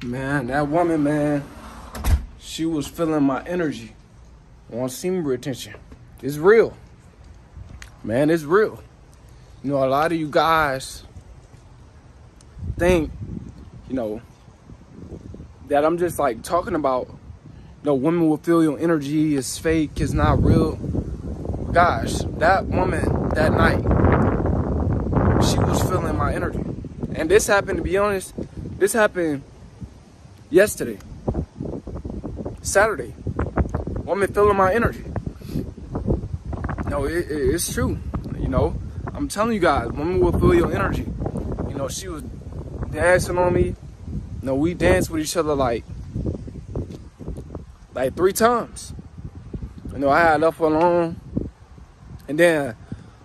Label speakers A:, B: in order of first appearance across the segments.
A: Man, that woman, man, she was feeling my energy on semen retention. It's real. Man, it's real. You know, a lot of you guys think, you know, that I'm just like talking about, women will feel your energy, it's fake, it's not real. Gosh, that woman that night, she was feeling my energy. And this happened, to be honest, this happened yesterday, Saturday. Woman feeling my energy. No, it's true. You know, I'm telling you guys, women will feel your energy. You know, she was dancing on me. You know, we danced with each other like 3 times. You know, I had left her alone. And then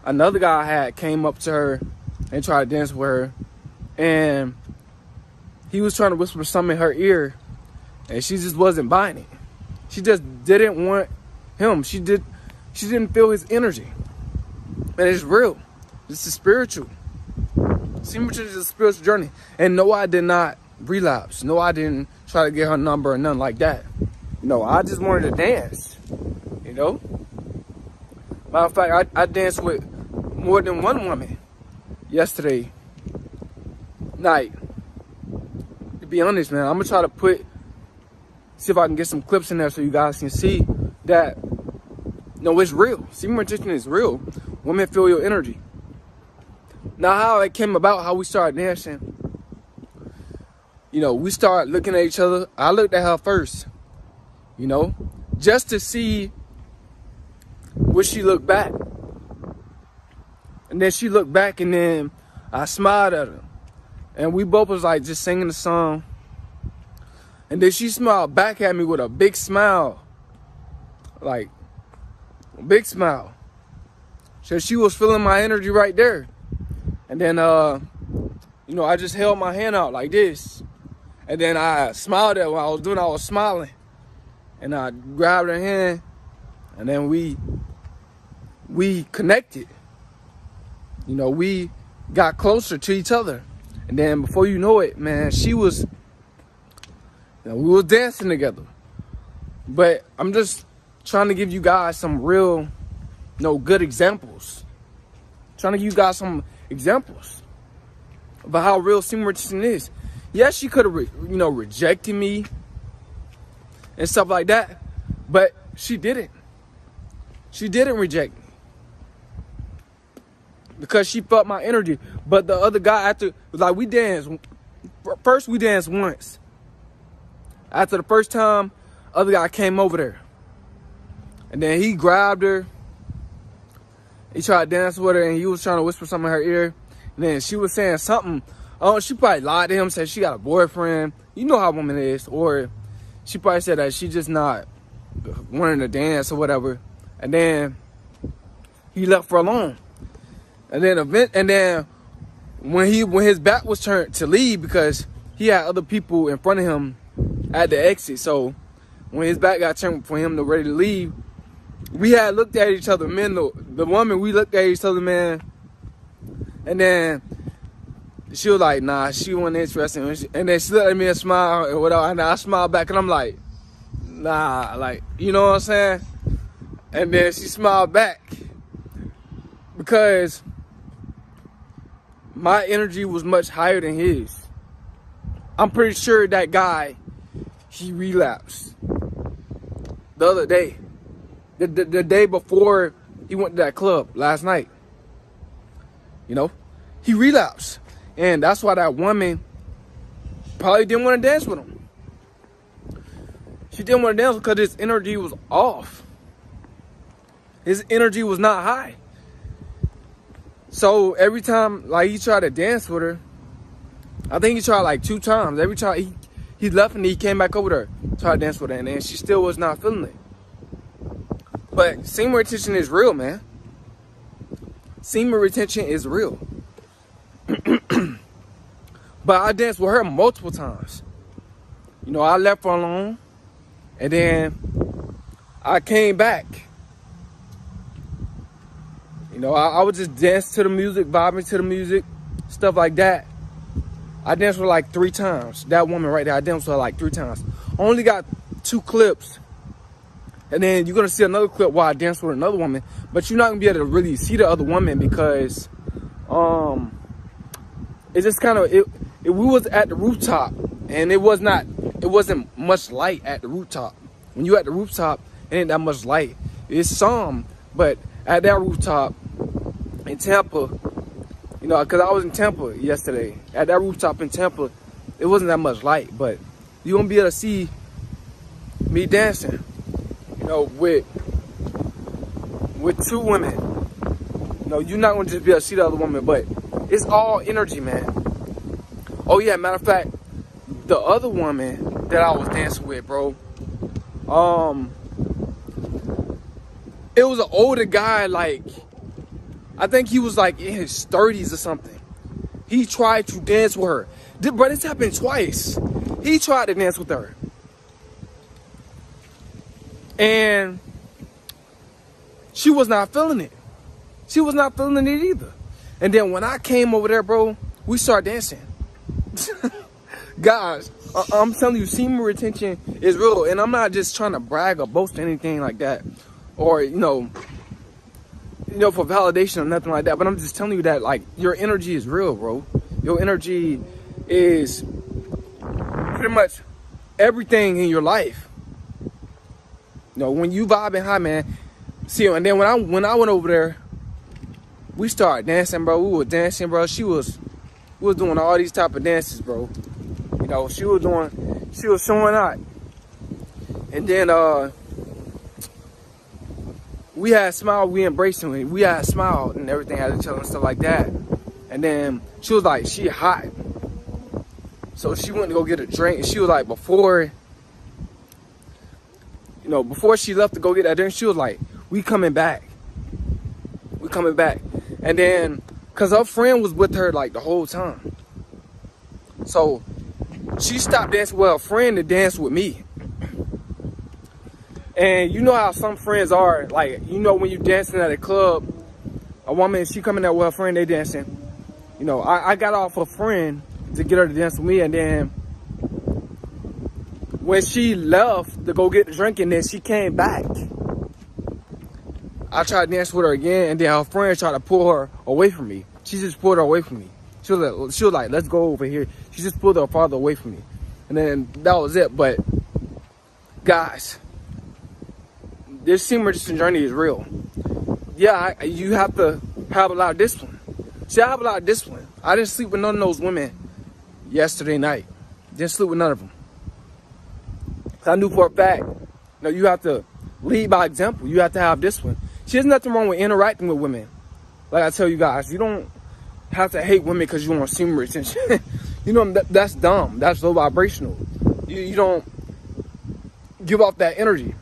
A: another guy had came up to her and tried to dance with her. And he was trying to whisper something in her ear. And she just wasn't buying it. She just didn't want him. She didn't feel his energy. And it's real. This is spiritual. Semen retention is a spiritual journey. And no, I did not relapse. No, I didn't try to get her number or nothing like that. No, I just wanted to dance. You know? Matter of fact, I danced with more than one woman yesterday night. To be honest, man, I'm going to try to see if I can get some clips in there so you guys can see that, it's real. Semen retention is real. Women feel your energy. Now, how it came about, how we started dancing, we started looking at each other. I looked at her first, just to see would she look back. And then she looked back, and then I smiled at her. And we both was like just singing the song. And then she smiled back at me with a big smile. Like, a big smile. So she was feeling my energy right there. And then, I just held my hand out like this. And then I smiled at her. What I was doing, I was smiling. And I grabbed her hand. And then we connected. We got closer to each other. And then before you know it, man, we was dancing together. But I'm just trying to give you guys some real, good examples. Trying to give you guys some examples about how real semen retention is. Yes, she could have, rejected me and stuff like that, but she didn't. She didn't reject me because she felt my energy. But the other guy, we danced. First, we danced once. After the first time, other guy came over there. And then he grabbed her. He tried to dance with her, and he was trying to whisper something in her ear. And then she was saying something. Oh, she probably lied to him, said she got a boyfriend. You know how women is. Or she probably said that she just not wanting to dance or whatever. And then he left her alone. And then when his back was turned to leave, because he had other people in front of him at the exit. So when his back got turned for him to ready to leave, we had looked at each other, man. The woman, we looked at each other, man. And then she was like, nah, she wasn't interested. And then she looked at me and smiled and whatever. And I smiled back, and I'm like, nah, like, you know what I'm saying? And then she smiled back because my energy was much higher than his. I'm pretty sure that guy, he relapsed the other day. The day before he went to that club last night. He relapsed. And that's why that woman probably didn't want to dance with him. She didn't want to dance because his energy was off. His energy was not high. So every time he tried to dance with her, I think he tried 2 times. Every time he left and he came back over there, tried to dance with her, and then she still was not feeling it. But semen retention is real, man. Semen retention is real. But I danced with her multiple times. I left her alone, and then I came back. I would just dance to the music, vibing to the music, stuff like that. I danced with her like 3 times. That woman right there, I danced with her like 3 times. I only got 2 clips. And then you're going to see another clip while I dance with another woman. But you're not going to be able to really see the other woman because it's just kind of, we was at the rooftop. And it wasn't much light at the rooftop. When you at the rooftop, it ain't that much light. It's some, but at that rooftop in Tampa, you know, because I was in Tampa yesterday. At that rooftop in Tampa, it wasn't that much light. But you're going to be able to see me dancing. You know, with 2 women. You know, you're not gonna just be able to see the other woman, but it's all energy, man. Oh yeah, matter of fact, the other woman that I was dancing with, bro, it was an older guy, like, I think he was like in his 30s or something. He tried to dance with her. Bro, this happened twice. He tried to dance with her. And she was not feeling it. She was not feeling it either. And then when I came over there, bro, we started dancing. Guys, I'm telling you, semen retention is real. And I'm not just trying to brag or boast anything like that. Or, you know, for validation or nothing like that. But I'm just telling you that, like, your energy is real, bro. Your energy is pretty much everything in your life. You know, when you vibing high, man. See, and then when I went over there, we started dancing, bro. We were dancing, bro. We was doing all these type of dances, bro. You know, she was showing out. And then we had smiled, we embraced him. We had smiled and everything at each other and stuff like that. And then she was like, she hot. So she went to go get a drink. And she was like, before she left to go get that drink, she was like, we coming back. We coming back. And then, because her friend was with her like the whole time. So she stopped dancing with her friend to dance with me. And you know how some friends are, like, you know, when you dancing at a club, a woman, she coming out with her friend, they dancing. You know, I got off a friend to get her to dance with me, and then when she left to go get the drink and then she came back, I tried to dance with her again, and then her friend tried to pull her away from me. She just pulled her away from me. She was like, let's go over here. She just pulled her farther away from me. And then that was it. But guys, this semen retention journey is real. Yeah, you have to have a lot of discipline. See, I have a lot of discipline. I didn't sleep with none of those women yesterday night. Didn't sleep with none of them. I knew for a fact, you know, you have to lead by example. You have to have discipline. There's nothing wrong with interacting with women. Like I tell you guys, you don't have to hate women because you want semen retention. You know, that's dumb. That's low vibrational. You don't give off that energy.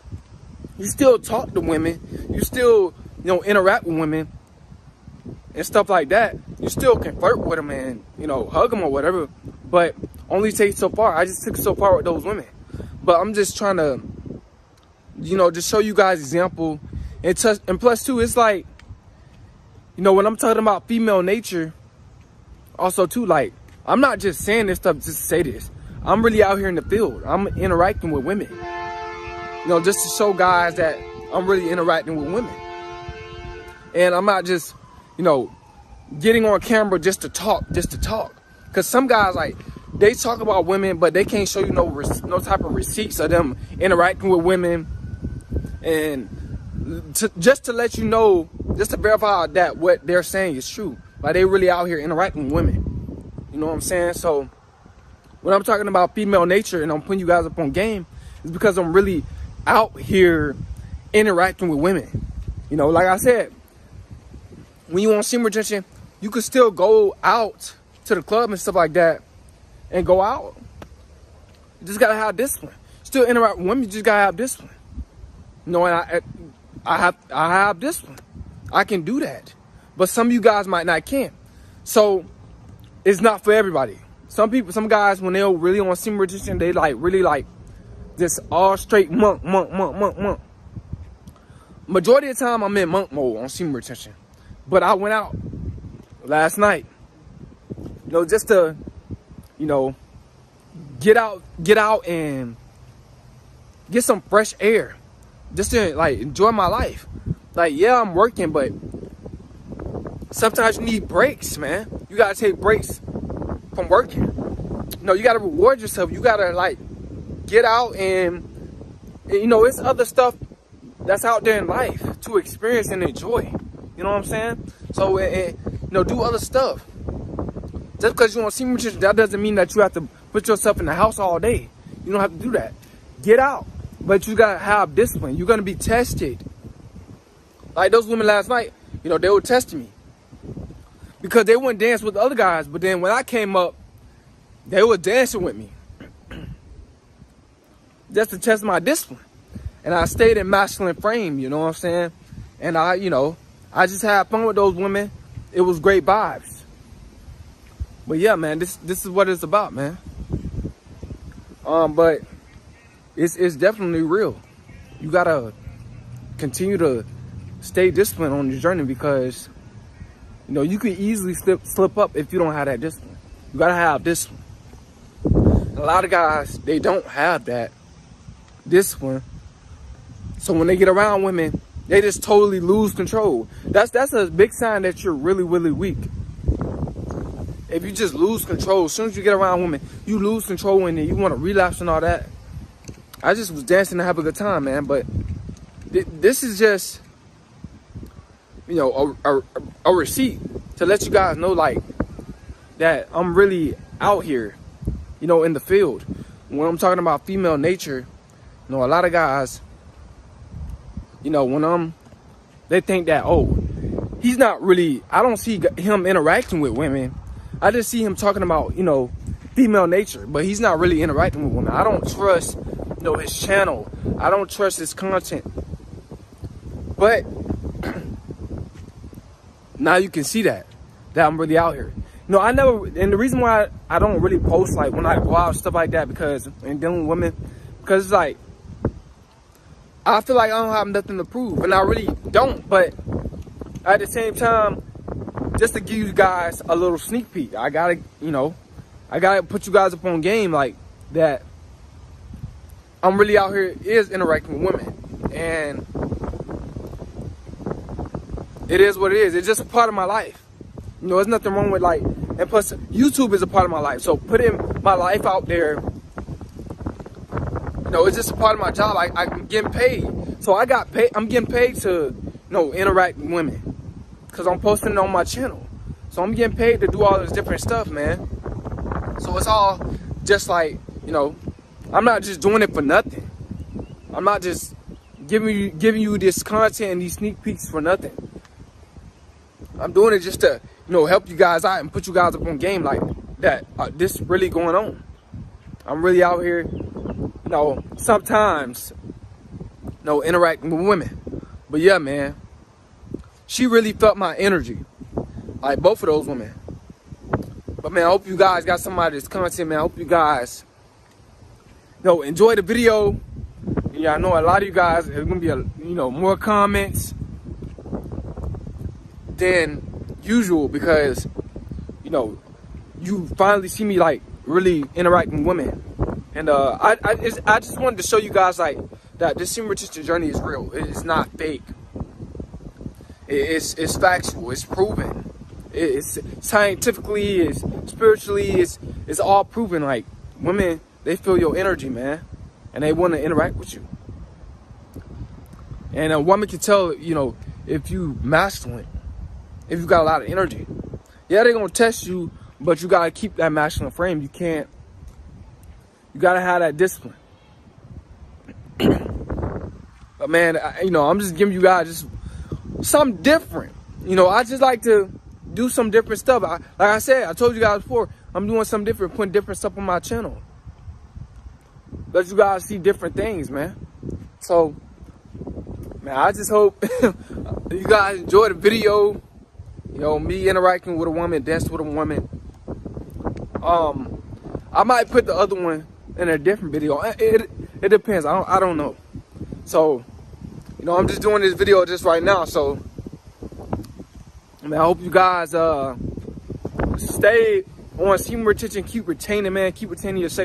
A: You still talk to women. You still, you know, interact with women and stuff like that. You still can flirt with them and, you know, hug them or whatever. But only take so far. I just took so far with those women. But I'm just trying to, you know, just show you guys example. And plus, too, it's like, you know, when I'm talking about female nature, also, too, like, I'm not just saying this stuff just to say this. I'm really out here in the field. I'm interacting with women. You know, just to show guys that I'm really interacting with women. And I'm not just, you know, getting on camera just to talk. Because some guys, like, they talk about women, but they can't show you no type of receipts of them interacting with women. And just to let you know, just to verify that what they're saying is true. Like, they really out here interacting with women. You know what I'm saying? So, when I'm talking about female nature and I'm putting you guys up on game, it's because I'm really out here interacting with women. You know, like I said, when you want semen retention, you could still go out to the club and stuff like that and go out. You just gotta have discipline. Still interact with women, you just gotta have discipline. You know, and I have discipline. I can do that. But some of you guys might not can. So it's not for everybody. Some guys, when they're really on semen retention, they like really like this all straight monk. Majority of the time I'm in monk mode on semen retention. But I went out last night, you know, just to you know, get out and get some fresh air. Just to like enjoy my life. Like, yeah, I'm working, but sometimes you need breaks, man. You gotta take breaks from working. You know, you gotta reward yourself. You gotta like get out and you know, it's other stuff that's out there in life to experience and enjoy. You know what I'm saying? So, you know, do other stuff. Just because you want to see me, that doesn't mean that you have to put yourself in the house all day. You don't have to do that. Get out. But you got to have discipline. You're going to be tested. Like those women last night, you know, they were testing me. Because they wouldn't dance with the other guys. But then when I came up, they were dancing with me. Just to test my discipline. And I stayed in masculine frame, you know what I'm saying? And you know, I just had fun with those women. It was great vibes. But yeah, man, this is what it's about, man. But it's definitely real. You gotta continue to stay disciplined on your journey because, you know, you can easily slip up if you don't have that discipline. You gotta have discipline. A lot of guys, they don't have that discipline. So when they get around women, they just totally lose control. That's a big sign that you're really, really weak. If you just lose control, as soon as you get around women, you lose control and then you want to relapse and all that. I just was dancing to have a good time, man. But this is just, you know, a receipt to let you guys know, like, that I'm really out here, you know, in the field. When I'm talking about female nature, you know, a lot of guys, you know, when they think that, oh, he's not really, I don't see him interacting with women. I just see him talking about, you know, female nature, but he's not really interacting with women. I don't trust, you know, his channel. I don't trust his content. But now you can see that I'm really out here. You know, and the reason why I don't really post, like, when I go out and stuff like that, and dealing with women, because it's like, I feel like I don't have nothing to prove, and I really don't. But at the same time, just to give you guys a little sneak peek, I gotta put you guys up on game, like, that I'm really out here is interacting with women, and it is what it is. It's just a part of my life. You know, there's nothing wrong with, like, and plus YouTube is a part of my life. So putting my life out there, you know, it's just a part of my job. I'm getting paid. So I'm getting paid to, you know, interact with women. Because I'm posting it on my channel. So I'm getting paid to do all this different stuff, man. So it's all just like, you know, I'm not just doing it for nothing. I'm not just giving you this content and these sneak peeks for nothing. I'm doing it just to, you know, help you guys out and put you guys up on game, like that. This is really going on. I'm really out here, you know, sometimes, you know, interacting with women. But yeah, man, she really felt my energy, like both of those women. But man, I hope you guys got some of this content, man. I hope you guys, you know, enjoy the video. Yeah, I know a lot of you guys, there's gonna be more comments than usual because, you know, you finally see me, like, really interacting with women. And I just wanted to show you guys, like, that this Semen journey is real. It's not fake. It's factual. It's proven. It's scientifically, it's spiritually, it's all proven. Like, women, they feel your energy, man, and they want to interact with you. And a woman can tell, you know, if you masculine, if you got a lot of energy. Yeah, they're gonna test you, but you gotta keep that masculine frame. You gotta have that discipline. But man, you know, I'm just giving you guys just something different. You know, I just like to do some different stuff. Like I said, I told you guys before, I'm doing something different, putting different stuff on my channel. Let you guys see different things, man. So, man, I just hope you guys enjoy the video. You know, me interacting with a woman, dancing with a woman. I might put the other one in a different video. It depends. I don't know. So, you know, I'm just doing this video just right now. So, I mean, I hope you guys stay on semen retention, keep retaining, man. Keep retaining your sex.